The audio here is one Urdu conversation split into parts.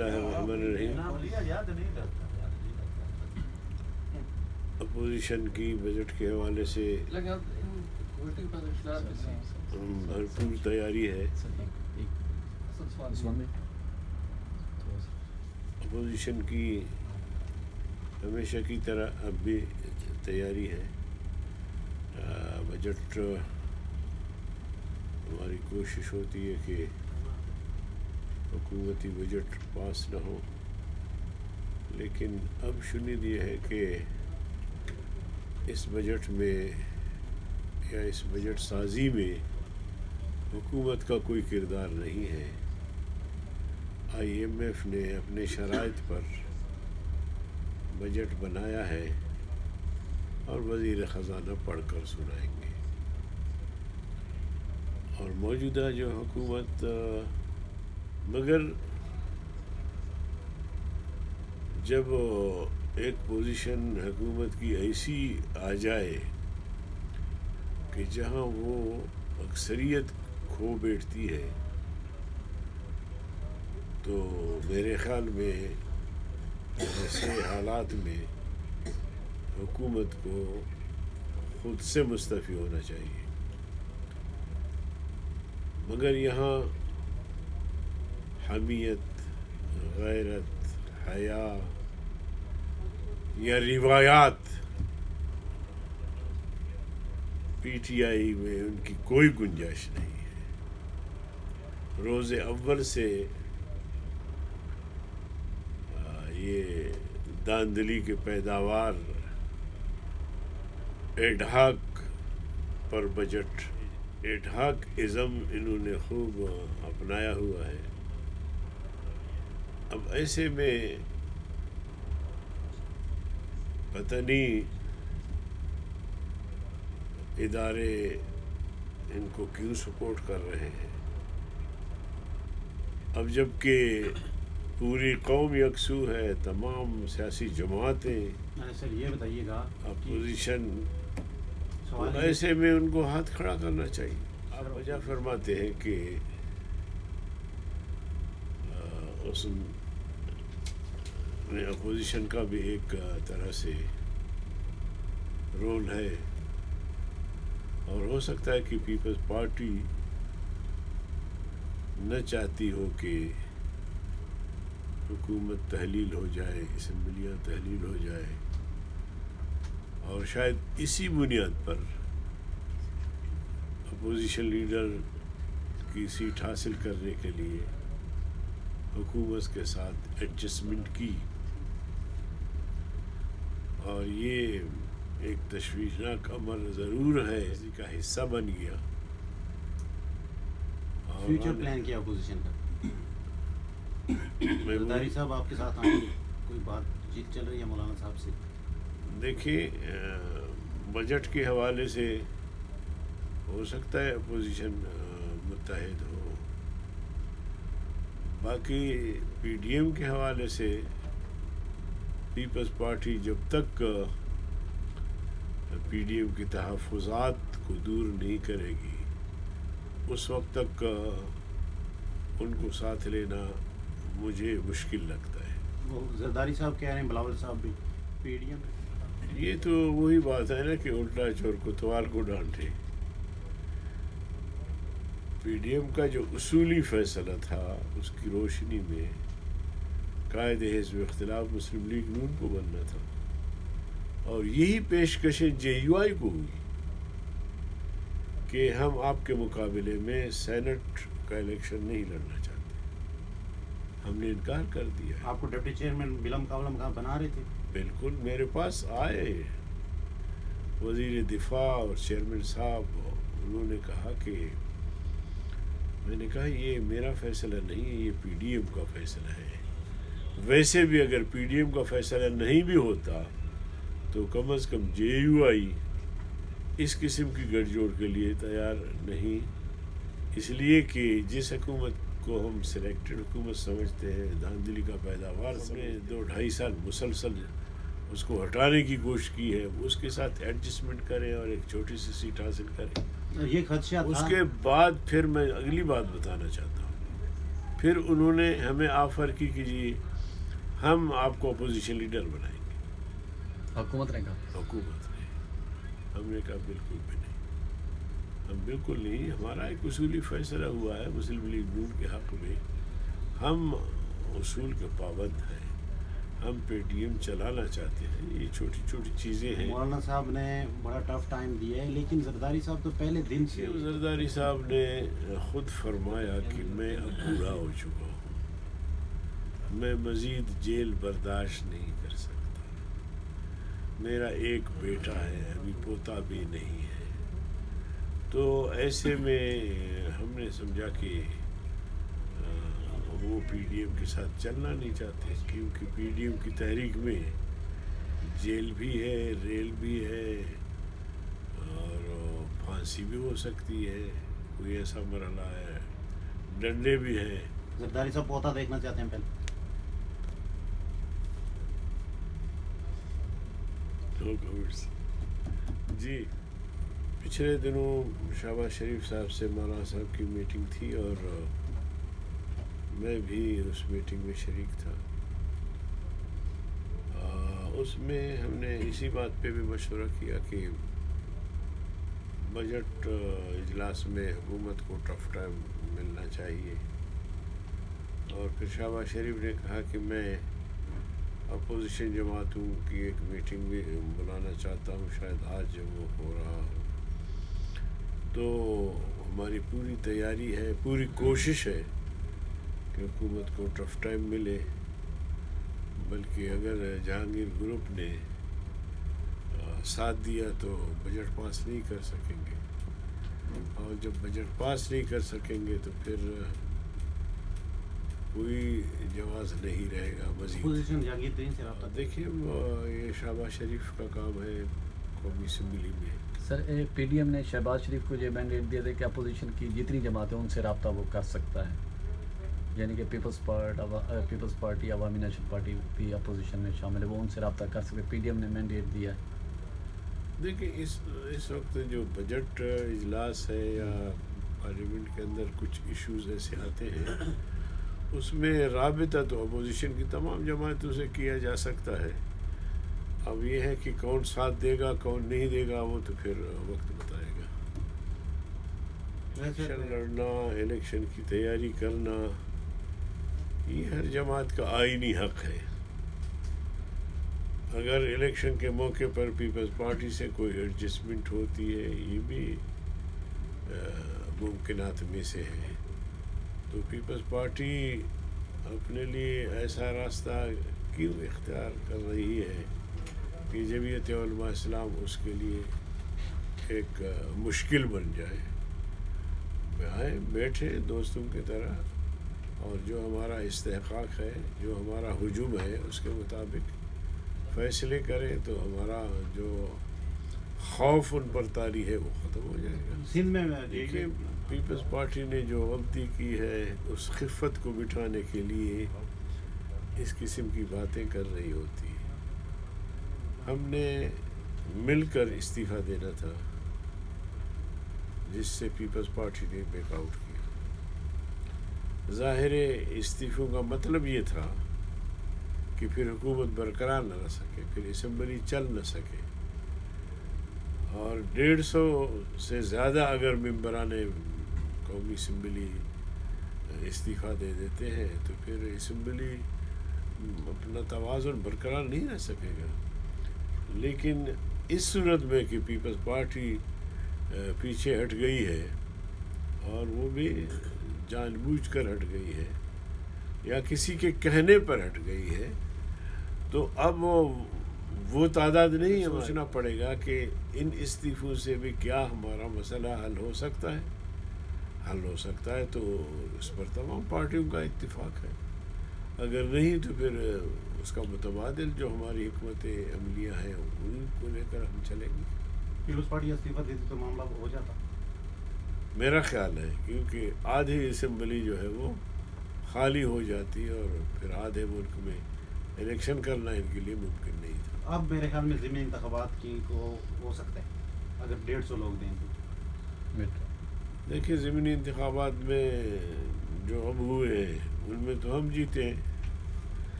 اللہ الرحمن الرحیم. اپوزیشن کی بجٹ کے حوالے سے بھرپور تیاری ہے. اپوزیشن کی ہمیشہ کی طرح اب بھی تیاری ہے. بجٹ ہماری کوشش ہوتی ہے کہ حکومتی بجٹ پاس نہ ہو، لیکن اب شنید یہ ہے کہ اس بجٹ میں یا اس بجٹ سازی میں حکومت کا کوئی کردار نہیں ہے. آئی ایم ایف نے اپنے شرائط پر بجٹ بنایا ہے اور وزیر خزانہ پڑھ کر سنائیں گے. اور موجودہ جو حکومت مگر جب ایک پوزیشن حکومت کی ایسی آ جائے کہ جہاں وہ اکثریت کھو بیٹھتی ہے، تو میرے خیال میں ایسے حالات میں حکومت کو خود سے مستعفی ہونا چاہیے. مگر یہاں حمیت، غیرت، حیا یا روایات پی ٹی آئی میں ان کی کوئی گنجائش نہیں ہے. روز اول سے یہ داندلی کے پیداوار ایڈھاک پر بجٹ، ایڈھاک ازم انہوں نے خوب اپنایا ہوا ہے. اب ایسے میں پتہ نہیں ادارے ان کو کیوں سپورٹ کر رہے ہیں. اب جب کہ پوری قوم یکسو ہے، تمام سیاسی جماعتیں، سر یہ بتائیے گا اپوزیشن، تو ایسے میں ان کو ہاتھ کھڑا کرنا چاہیے. آپ وجہ فرماتے ہیں کہ اس میں اپوزیشن کا بھی ایک طرح سے رول ہے، اور ہو سکتا ہے کہ پیپلز پارٹی نہ چاہتی ہو کہ حکومت تحلیل ہو جائے، اسمبلیاں تحلیل ہو جائے، اور شاید اسی بنیاد پر اپوزیشن لیڈر کی سیٹ حاصل کرنے کے لیے حکومت کے ساتھ ایڈجسٹمنٹ کی. اور یہ ایک تشویشناک امر ضرور ہے، اسی کا حصہ بن گیا. فیوچر پلان کیا اپوزیشن کا؟ زرداری صاحب آپ کے ساتھ آئیں گے، کوئی بات چیت چل رہی ہے مولانا صاحب سے؟ دیکھیے، بجٹ کے حوالے سے ہو سکتا ہے اپوزیشن متحد ہو. باقی پی ڈی ایم کے حوالے سے پیپلز پارٹی جب تک پی ڈی ایم کے تحفظات کو دور نہیں کرے گی، اس وقت تک ان کو ساتھ لینا مجھے مشکل لگتا ہے. وہ زرداری صاحب کہہ رہے ہیں بلاول صاحب بھی پی ڈی ایم. یہ تو وہی بات ہے نا کہ الٹا چور کوتوال کو ڈانٹے. پی ڈی ایم کا جو اصولی فیصلہ تھا، اس کی روشنی میں قائد حزب اختلاف مسلم لیگ نون کو بننا تھا، اور یہی پیشکشیں جے یو آئی کو ہوئی کہ ہم آپ کے مقابلے میں سینٹ کا الیکشن نہیں لڑنا چاہتے. ہم نے انکار کر دیا. آپ کو ڈپٹی چیئرمین بلا مقابلہ بنا رہے تھے؟ بالکل، میرے پاس آئے وزیر دفاع اور چیئرمین صاحب، انہوں نے کہا کہ، میں نے کہا یہ میرا فیصلہ نہیں ہے، یہ پی ڈی ایم کا فیصلہ ہے. ویسے بھی اگر پی ڈی ایم کا فیصلہ نہیں بھی ہوتا تو کم از کم جے یو آئی اس قسم کی گٹھ جوڑ کے لیے تیار نہیں، اس لیے کہ جس حکومت کو ہم سلیکٹڈ حکومت سمجھتے ہیں، دھاندلی کا پیداوار، ہم نے 2-2.5 سال مسلسل اس کو ہٹانے کی کوشش کی ہے. اس کے ساتھ ایڈجسٹمنٹ کریں اور ایک چھوٹی سی سیٹ حاصل کریں. یہ خدشہ اس کے بعد پھر میں اگلی بات بتانا چاہتا ہوں. پھر انہوں نے ہمیں آفر کی کہ جی ہم آپ کو اپوزیشن لیڈر بنائیں گے. حکومت نے کہا؟ حکومت نے. ہم نے کہا بالکل بھی نہیں, ہم بالکل نہیں. ہمارا ایک اصولی فیصلہ ہوا ہے مسلم لیگ نون کے حق میں, ہم اصول کے پابند ہیں, ہم پے ٹی ایم چلانا چاہتے ہیں. یہ چھوٹی چھوٹی چیزیں ہیں. مولانا صاحب نے بڑا ٹف ٹائم دیا ہے, لیکن زرداری صاحب تو پہلے دن سے زرداری صاحب نے خود فرمایا کہ میں اب بوڑھا ہو چکا ہوں, میں مزید جیل برداشت نہیں کر سکتا. میرا ایک بیٹا ہے, ابھی پوتا بھی نہیں ہے. تو ایسے میں ہم نے سمجھا کہ وہ پی ڈی ایم کے ساتھ چلنا نہیں چاہتے, کیونکہ پی ڈی ایم کی تحریک میں جیل بھی ہے, ریل بھی ہے, اور پھانسی بھی ہو سکتی ہے, کوئی ایسا مرحلہ ہے, ڈنڈے بھی ہیں. زرداری صاحب پوتا دیکھنا چاہتے ہیں پہلے. جی پچھلے دنوں شہباز شریف صاحب سے مولانا صاحب کی میٹنگ تھی, اور میں بھی اس میٹنگ میں شریک تھا. اس میں ہم نے اسی بات پہ بھی مشورہ کیا کہ بجٹ اجلاس میں حکومت کو ٹف ٹائم ملنا چاہیے. اور پھر شہباز شریف نے کہا کہ میں اپوزیشن جماعتوں کی ایک میٹنگ بھی بلانا چاہتا ہوں, شاید آج وہ ہو رہا ہو. تو ہماری پوری تیاری ہے, پوری کوشش ہے کہ حکومت کو ٹف ٹائم ملے. بلکہ اگر جہانگیر گروپ نے ساتھ دیا تو بجٹ پاس نہیں کر سکیں گے, اور جب بجٹ پاس نہیں کر سکیں گے تو پھر کوئی جواز نہیں رہے گا مزید. اپوزیشن جہانگیر ترین سے رابطہ. دیکھیے یہ شہباز شریف کا کام ہے قومی اسمبلی میں. سر پی ڈی ایم نے شہباز شریف کو یہ مینڈیٹ دیا تھا کہ اپوزیشن کی جتنی جماعتیں ان سے رابطہ وہ کر سکتا ہے, یعنی کہ پیپلز پارٹی, عوامی نیشنل پارٹی بھی اپوزیشن میں شامل ہے, وہ ان سے رابطہ کر سکتے. پی ڈی ایم نے مینڈیٹ دیا. دیکھیں اس وقت جو بجٹ اجلاس ہے یا پارلیمنٹ کے اندر کچھ ایشوز ایسے آتے ہیں, اس میں رابطہ تو اپوزیشن کی تمام جماعتوں سے کیا جا سکتا ہے. اب یہ ہے کہ کون ساتھ دے گا کون نہیں دے گا وہ تو پھر وقت بتائے گا. الیکشن لڑنا, الیکشن کی تیاری کرنا, یہ ہر جماعت کا آئینی حق ہے. اگر الیکشن کے موقع پر پیپلز پارٹی سے کوئی ایڈجسٹمنٹ ہوتی ہے, یہ بھی ممکنات میں سے ہے, تو پیپلز پارٹی اپنے لیے ایسا راستہ کیوں اختیار کر رہی ہے کہ جمعیت علماء اسلام اس کے لیے ایک مشکل بن جائے. آئیں بیٹھے دوستوں کی طرح, اور جو ہمارا استحقاق ہے, جو ہمارا ہجوم ہے, اس کے مطابق فیصلے کریں تو ہمارا جو خوف ان پر طاری ہے وہ ختم ہو جائے گا. سندھ میں دیکھیے پیپلز پارٹی نے جو غلطی کی ہے اس خفت کو مٹانے کے لیے اس قسم کی باتیں کر رہی ہوتی ہے. ہم نے مل کر استعفیٰ دینا تھا, جس سے پیپلز پارٹی نے بیک آؤٹ کیا. ظاہر استعفوں کا مطلب یہ تھا کہ پھر حکومت برقرار نہ رہ سکے, پھر اسمبلی چل نہ سکے, اور 150 سے زیادہ اگر ممبران قومی اسمبلی استعفیٰ دے دیتے ہیں تو پھر اسمبلی اپنا توازن برقرار نہیں رہ سکے گا. لیکن اس صورت میں کہ پیپلز پارٹی پیچھے ہٹ گئی ہے, اور وہ بھی جان بوجھ کر ہٹ گئی ہے یا کسی کے کہنے پر ہٹ گئی ہے, تو اب وہ تعداد نہیں ہے. سوچنا پڑے گا کہ ان استعفوں سے بھی کیا ہمارا مسئلہ حل ہو سکتا ہے. حل ہو سکتا ہے تو اس پر تمام پارٹیوں کا اتفاق ہے, اگر نہیں تو پھر اس کا متبادل جو ہماری حکمت عملیہ ہیں ان کو لے کر ہم چلیں گے. پیپلز پارٹی استعفیٰ دیتی تو معاملہ ہو جاتا میرا خیال ہے, کیونکہ آدھی اسمبلی جو ہے وہ خالی ہو جاتی, اور پھر آدھے ملک میں الیکشن کرنا ان کے لیے ممکن نہیں تھا. اب میرے خیال میں ضمنی انتخابات کی کو ہو سکتا ہے اگر 150 لوگ دیں تو. دیکھیے ضمنی انتخابات میں جو اب ہوئے ہیں ان میں تو ہم جیتے ہیں،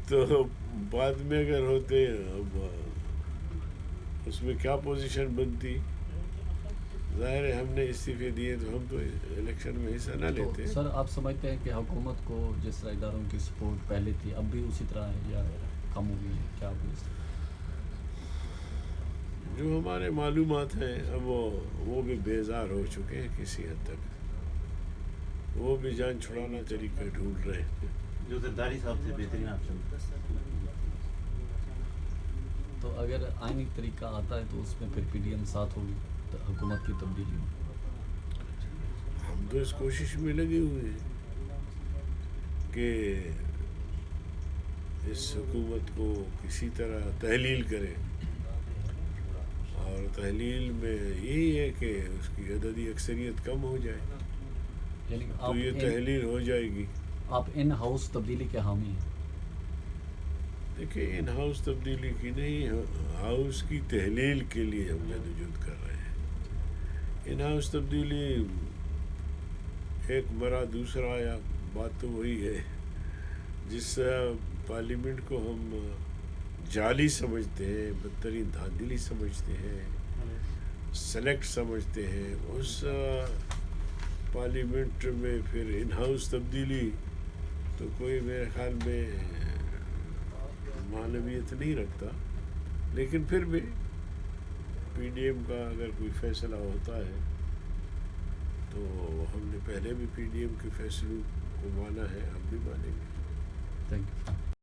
تو بعد میں اگر ہوتے اب اس میں کیا پوزیشن بنتی؟ ظاہر ہے ہم نے استعفے دیے تو ہم تو الیکشن میں حصہ نہ لیتے. تو سر آپ سمجھتے ہیں کہ حکومت کو جس طرح اداروں کی سپورٹ پہلے تھی اب بھی اسی طرح ہے یا کم ہو گئی ہے، کیا ہوئی؟ جو ہمارے معلومات ہیں اب وہ بھی بیزار ہو چکے ہیں کسی حد تک، وہ بھی جان چھڑانا طریقہ ڈھونڈ رہے ہیں. جو زرداری صاحب سے بہترین آپشن. تو اگر آئینی طریقہ آتا ہے تو اس میں پھر پی ڈی ایم ساتھ ہوگی تو حکومت کی تبدیلی میں. ہم تو اس کوشش میں لگے ہوئے ہیں کہ اس حکومت کو کسی طرح تحلیل کریں، اور تحلیل میں یہی ہے کہ اس کی عددی اکثریت کم ہو جائے یعنی کہ تو یہ تحلیل ہو جائے گی. آپ ان ہاؤس تبدیلی کے حامی ہیں؟ دیکھیں ان ہاؤس تبدیلی کی نہیں، ہاؤس کی تحلیل کے لیے ہم جدوجہد کر رہے ہیں. ان ہاؤس تبدیلی ایک مرا دوسرا آیا، بات تو وہی ہے. جس پارلیمنٹ کو ہم جعلی سمجھتے ہیں، بدترین دھاندلی سمجھتے ہیں، سلیکٹ سمجھتے ہیں، اس پارلیمنٹ میں پھر ان ہاؤس تبدیلی تو کوئی میرے خیال میں معنویت نہیں رکھتا. لیکن پھر بھی پی ڈی ایم کا اگر کوئی فیصلہ ہوتا ہے تو ہم نے پہلے بھی پی ڈی ایم کے فیصلوں کو مانا ہے، اب بھی مانیں گے. Thank you.